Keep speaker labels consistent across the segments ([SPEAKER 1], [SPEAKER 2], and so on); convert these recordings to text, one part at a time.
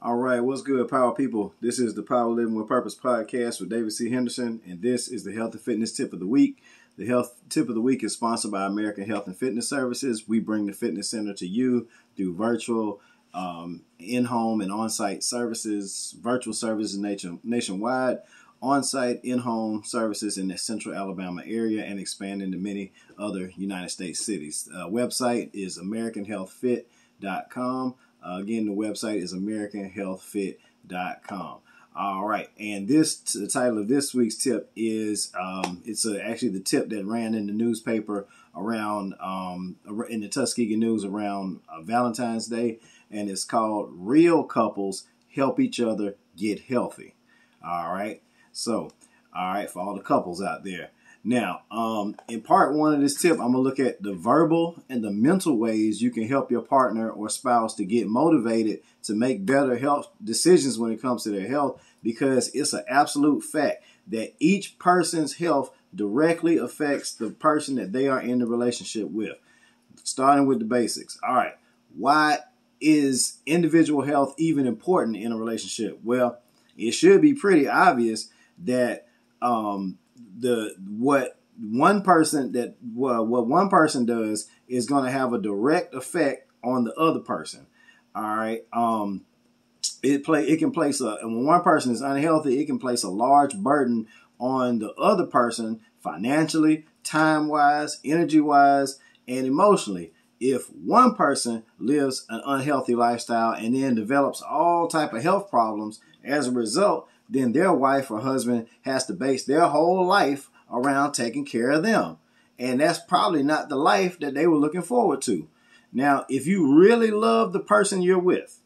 [SPEAKER 1] All right, what's good, Power People? This is the Power Living with Purpose podcast with David C. Henderson, and this is the Health and Fitness Tip of the Week. The Health Tip of the Week is sponsored by American Health and Fitness Services. We bring the fitness center to you through virtual, in-home, and on-site services, virtual services nationwide, on-site, in-home services in the central Alabama area, and expanding to many other United States cities. Website is AmericanHealthFit.com. Again, the website is AmericanHealthFit.com. All right, and the title of this week's tip is actually the tip that ran in the newspaper around in the Tuskegee News around Valentine's Day, and it's called "Real Couples Help Each Other Get Healthy." All right, so for all the couples out there. Now, in part one of this tip, I'm going to look at the verbal and the mental ways you can help your partner or spouse to get motivated to make better health decisions when it comes to their health, because it's an absolute fact that each person's health directly affects the person that they are in the relationship with. Starting with the basics. All right, why is individual health even important in a relationship? Well, it should be pretty obvious that what one person does is going to have a direct effect on the other person. All right. It can place when one person is unhealthy, it can place a large burden on the other person financially, time-wise, energy-wise, and emotionally. If one person lives an unhealthy lifestyle and then develops all type of health problems as a result, then their wife or husband has to base their whole life around taking care of them. And that's probably not the life that they were looking forward to. Now, if you really love the person you're with,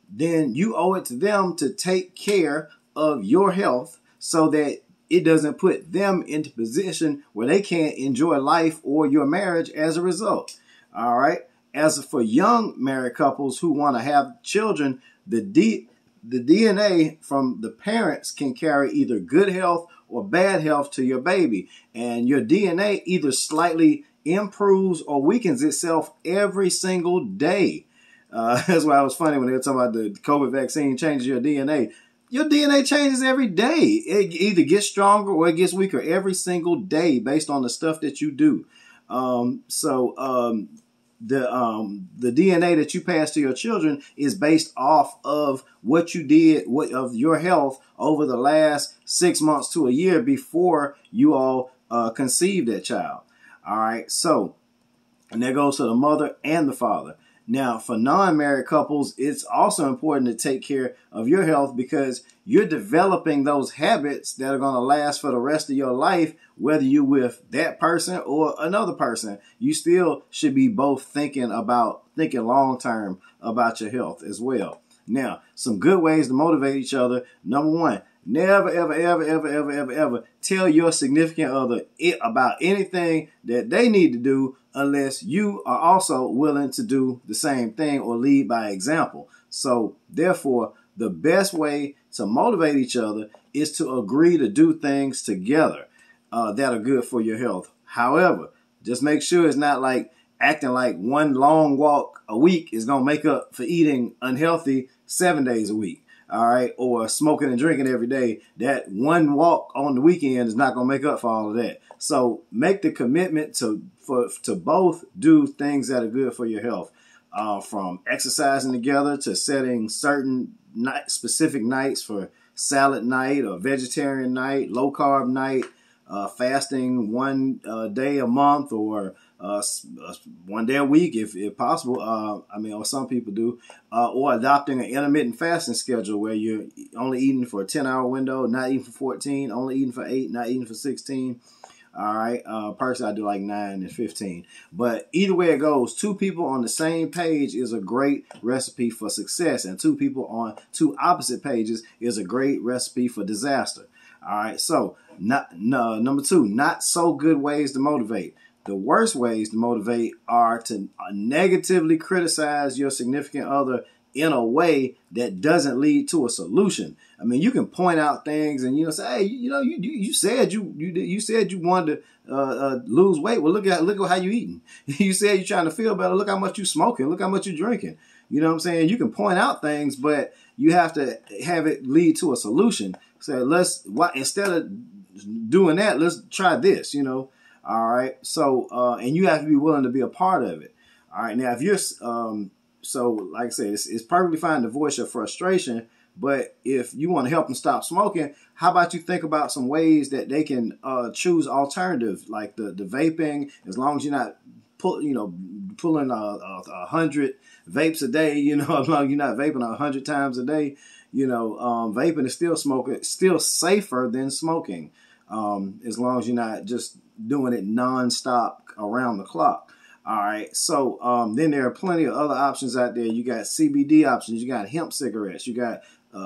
[SPEAKER 1] then you owe it to them to take care of your health so that it doesn't put them into a position where they can't enjoy life or your marriage as a result. All right. As for young married couples who want to have children, the DNA from the parents can carry either good health or bad health to your baby. And your DNA either slightly improves or weakens itself every single day. That's why it was funny when they were talking about the COVID vaccine changes your DNA. Your DNA changes every day. It either gets stronger or it gets weaker every single day based on the stuff that you do. The DNA that you pass to your children is based off of what you did, of your health over the last 6 months to a year before you all conceived that child. All right. So, and that goes to the mother and the father. Now, for non-married couples, it's also important to take care of your health because you're developing those habits that are going to last for the rest of your life, whether you're with that person or another person. You still should be both thinking long-term about your health as well. Now, some good ways to motivate each other. Number one, never, ever, ever, ever, ever, ever, ever tell your significant other about anything that they need to do unless you are also willing to do the same thing or lead by example. So, therefore, the best way to motivate each other is to agree to do things together that are good for your health. However, just make sure it's not like acting like one long walk a week is going to make up for eating unhealthy 7 days a week. All right. Or smoking and drinking every day. That one walk on the weekend is not going to make up for all of that. So make the commitment to both do things that are good for your health, from exercising together to setting certain specific nights for salad night or vegetarian night, low carb night, fasting one day a month or 1 day a week if possible. Or some people do, or adopting an intermittent fasting schedule where you're only eating for a 10-hour window, not eating for 14, only eating for 8, not eating for 16. All right. Personally, I do like 9 and 15. But either way it goes, 2 people on the same page is a great recipe for success. And 2 people on 2 opposite pages is a great recipe for disaster. All right. So number 2, not so good ways to motivate. The worst ways to motivate are to negatively criticize your significant other in a way that doesn't lead to a solution. I mean, you can point out things and say, hey, you said you said you wanted to lose weight. Well, look at how you eating. You said you're trying to feel better. Look how much you smoking. Look how much you drinking. You know what I'm saying? You can point out things, but you have to have it lead to a solution. So instead of doing that, let's try this, you know? All right. So, and you have to be willing to be a part of it. All right. Now, if you're, so like I said, it's perfectly fine to voice your frustration, but if you want to help them stop smoking, how about you think about some ways that they can choose alternatives, like the vaping, as long as you're not pulling 100 vapes a day, you know, as long as you're not vaping 100 times a day, you know, vaping is still safer than smoking, as long as you're not just doing it nonstop around the clock. All right. So then there are plenty of other options out there. You got CBD options. You got hemp cigarettes. You got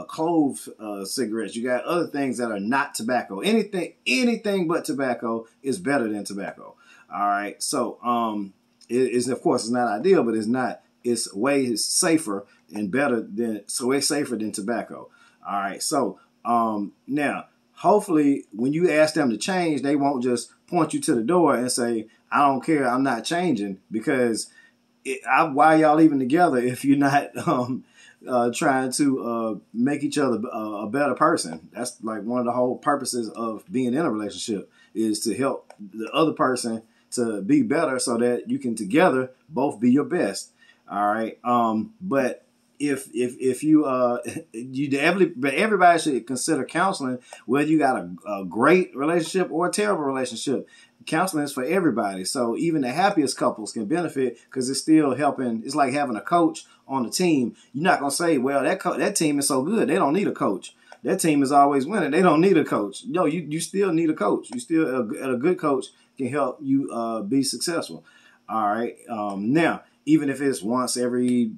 [SPEAKER 1] clove cigarettes. You got other things that are not tobacco. Anything but tobacco is better than tobacco. All right. So of course it's not ideal, but it's way safer and way safer than tobacco. All right. So now hopefully when you ask them to change, they won't just point you to the door and say, I don't care, I'm not changing, because why y'all even together if you're not trying to make each other a better person? That's like one of the whole purposes of being in a relationship, is to help the other person to be better so that you can together both be your best. All right. But if you but everybody should consider counseling, whether you got a great relationship or a terrible relationship. Counseling is for everybody. So even the happiest couples can benefit, because it's still helping. It's like having a coach on the team. You're not going to say, well, that team is so good, they don't need a coach. That team is always winning, they don't need a coach. No, you still need a coach. You still, a good coach can help you be successful. All right. Now, even if it's once every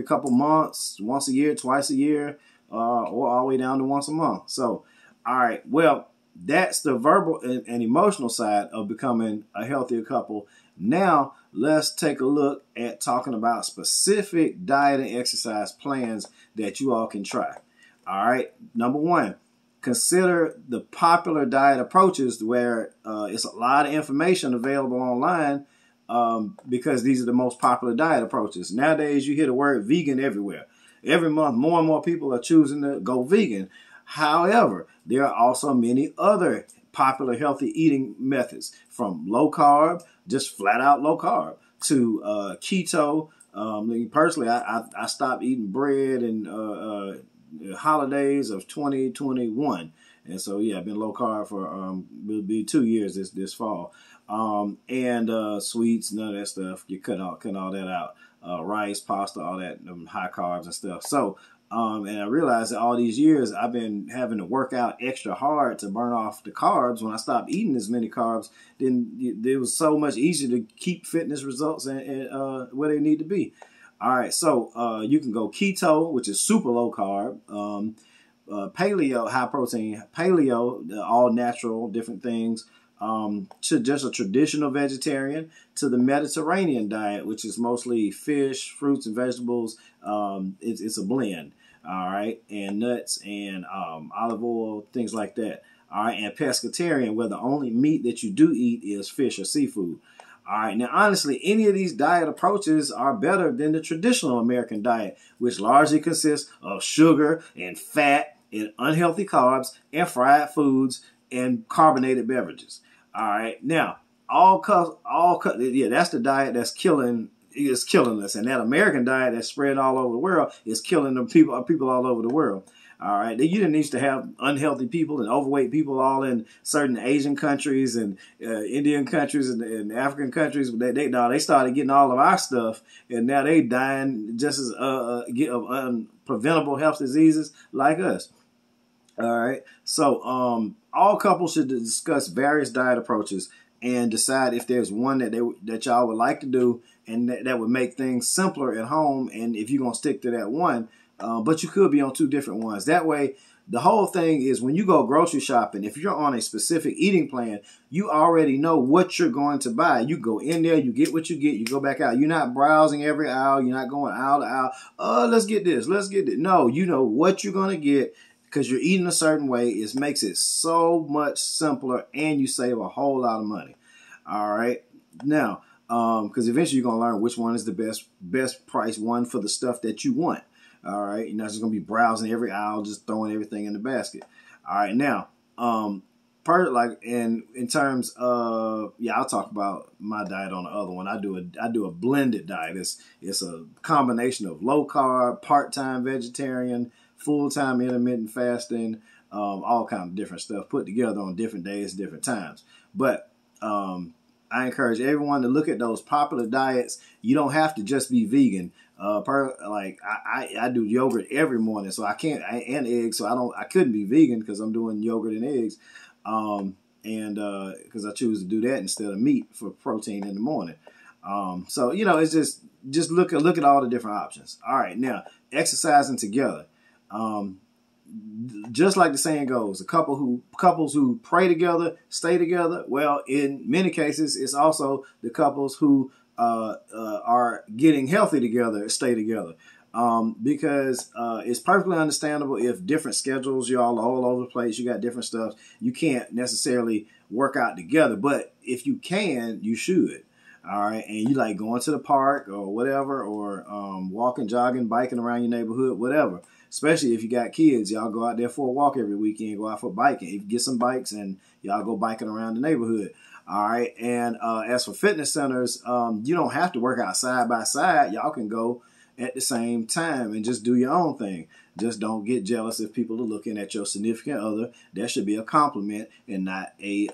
[SPEAKER 1] couple months, once a year, twice a year, or all the way down to once a month. So, all right. Well, that's the verbal and emotional side of becoming a healthier couple. Now, let's take a look at talking about specific diet and exercise plans that you all can try. All right. Number one, consider the popular diet approaches, where it's a lot of information available online, because these are the most popular diet approaches. Nowadays, you hear the word vegan everywhere. Every month, more and more people are choosing to go vegan. However, there are also many other popular healthy eating methods, from low carb, just flat out low carb, to keto. Personally, I stopped eating bread and holidays of 2021. And so, yeah, I've been low carb for will be 2 years this fall. And sweets, none of that stuff. You cut all that out. Rice, pasta, all that, high carbs and stuff. So, and I realized that all these years I've been having to work out extra hard to burn off the carbs. When I stopped eating as many carbs, then it was so much easier to keep fitness results and where they need to be. All right, so you can go keto, which is super low carb. Paleo, high protein. Paleo, all natural, different things. To just a traditional vegetarian, to the Mediterranean diet, which is mostly fish, fruits, and vegetables. It's a blend, all right, and nuts and olive oil, things like that. All right, and pescatarian, where the only meat that you do eat is fish or seafood. All right, now honestly, any of these diet approaches are better than the traditional American diet, which largely consists of sugar and fat and unhealthy carbs and fried foods and carbonated beverages. All right, now that's the diet that's killing us, and that American diet that's spread all over the world is killing the people all over the world. All right, you didn't need to have unhealthy people and overweight people all in certain Asian countries and Indian countries and African countries. They started getting all of our stuff, and now they dying just as of preventable health diseases like us. All right, so all couples should discuss various diet approaches and decide if there's one that y'all would like to do, and that would make things simpler at home. And if you're gonna stick to that one, but you could be on two different ones. That way, the whole thing is, when you go grocery shopping, if you're on a specific eating plan, you already know what you're going to buy. You go in there, you get what you get, you go back out. You're not browsing every aisle. You're not going aisle to aisle. Oh, let's get this. Let's get it. No, you know what you're gonna get, because you're eating a certain way. It makes it so much simpler, and you save a whole lot of money. All right. Now, Because eventually you're going to learn which one is the best price one for the stuff that you want. All right. You're not just going to be browsing every aisle, just throwing everything in the basket. All right. Now, in terms of, I'll talk about my diet on the other one. I do a blended diet. It's a combination of low carb, part-time vegetarian, full-time intermittent fasting, all kind of different stuff put together on different days, different times. But I encourage everyone to look at those popular diets. You don't have to just be vegan. I do yogurt every morning, so and eggs, so I couldn't be vegan because I'm doing yogurt and eggs, because I choose to do that instead of meat for protein in the morning. So it's just look at all the different options. All right, now exercising together. Just like the saying goes, couples who pray together stay together. Well, in many cases, it's also the couples who are getting healthy together stay together. Because it's perfectly understandable if different schedules, you're all over the place, you got different stuff, you can't necessarily work out together. But if you can, you should. All right, and you like going to the park or whatever, or walking, jogging, biking around your neighborhood, whatever. Especially if you got kids, y'all go out there for a walk every weekend, go out for biking. If you get some bikes and y'all go biking around the neighborhood. All right, and as for fitness centers, you don't have to work out side by side. Y'all can go at the same time and just do your own thing. Just don't get jealous if people are looking at your significant other. That should be a compliment and not a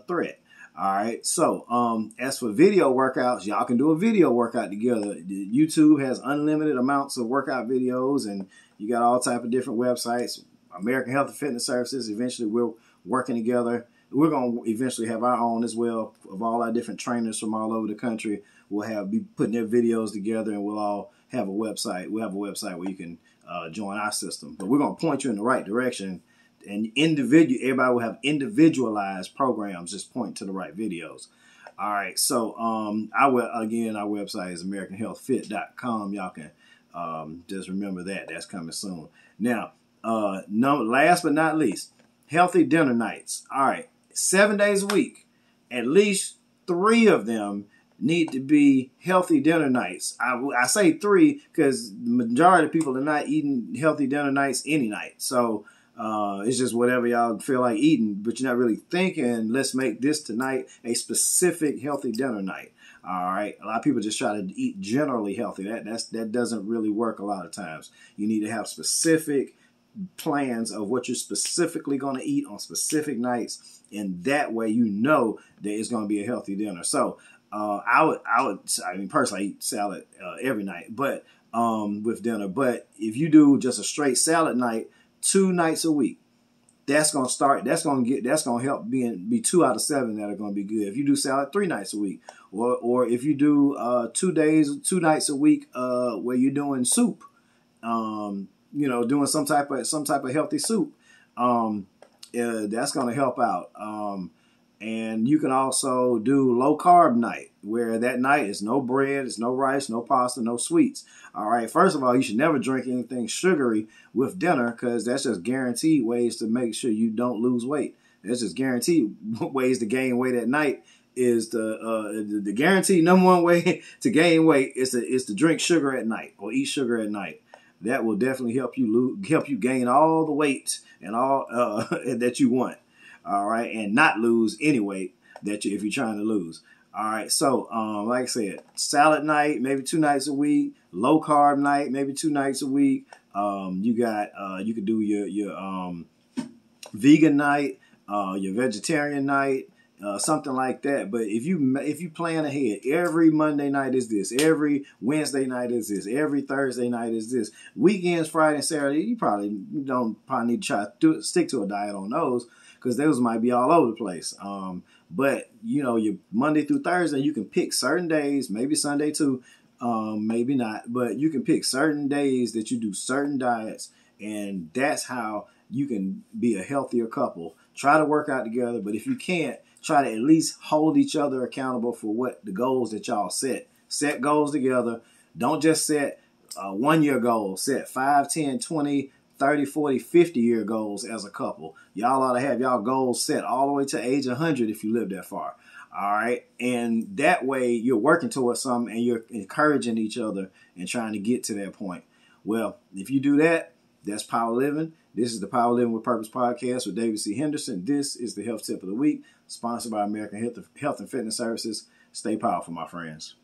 [SPEAKER 1] threat. All right. So, as for video workouts, y'all can do a video workout together. YouTube has unlimited amounts of workout videos, and you got all type of different websites. American Health and Fitness Services. Eventually, we're working together. We're going to eventually have our own as well of all our different trainers from all over the country. We'll be putting their videos together, and we'll all have a website. We'll have a website where you can join our system. But we're going to point you in the right direction. And everybody will have individualized programs, just point to the right videos. All right, so our website is AmericanHealthFit.com. Y'all can just remember that's coming soon. Now, last but not least, healthy dinner nights. All right, 7 days a week, at least 3 of them need to be healthy dinner nights. I say 3 because the majority of people are not eating healthy dinner nights any night. So it's just whatever y'all feel like eating, but you're not really thinking, let's make this tonight a specific healthy dinner night. All right. A lot of people just try to eat generally healthy. That doesn't really work a lot of times. You need to have specific plans of what you're specifically going to eat on specific nights. And that way, that it's going to be a healthy dinner. So, I mean, personally, I eat salad every night, but with dinner. But if you do just a straight salad night, 2 nights a week, that's going to help be 2 out of 7 that are going to be good. If you do salad 3 nights a week, or if you do 2 nights a week where you're doing soup, doing some type of healthy soup, that's going to help out. And you can also do low carb night, where that night is no bread, it's no rice, no pasta, no sweets. All right. First of all, you should never drink anything sugary with dinner, because that's just guaranteed ways to make sure you don't lose weight. That's just guaranteed ways to gain weight at night. Is the guaranteed number one way to gain weight is to drink sugar at night or eat sugar at night. That will definitely help you gain all the weight and all that you want. All right, and not lose any weight if you're trying to lose. All right, so like I said, salad night, maybe 2 nights a week. Low carb night, maybe 2 nights a week. You could do your vegan night, your vegetarian night, something like that. But if you plan ahead, every Monday night is this, every Wednesday night is this, every Thursday night is this. Weekends, Friday and Saturday, you probably need to try to stick to a diet on those, because those might be all over the place. But your Monday through Thursday, you can pick certain days, maybe Sunday too, maybe not, but you can pick certain days that you do certain diets, and that's how you can be a healthier couple. Try to work out together, but if you can't, try to at least hold each other accountable for what the goals that y'all set. Set goals together. Don't just set 1-year goals. Set 5, 10, 20, 30, 40, 50-year goals as a couple. Y'all ought to have y'all goals set all the way to age 100 if you live that far. All right. And that way you're working towards something and you're encouraging each other and trying to get to that point. Well, if you do that, that's power living. This is the Power Living with Purpose podcast with David C. Henderson. This is the Health Tip of the Week, sponsored by American Health and Fitness Services. Stay powerful, my friends.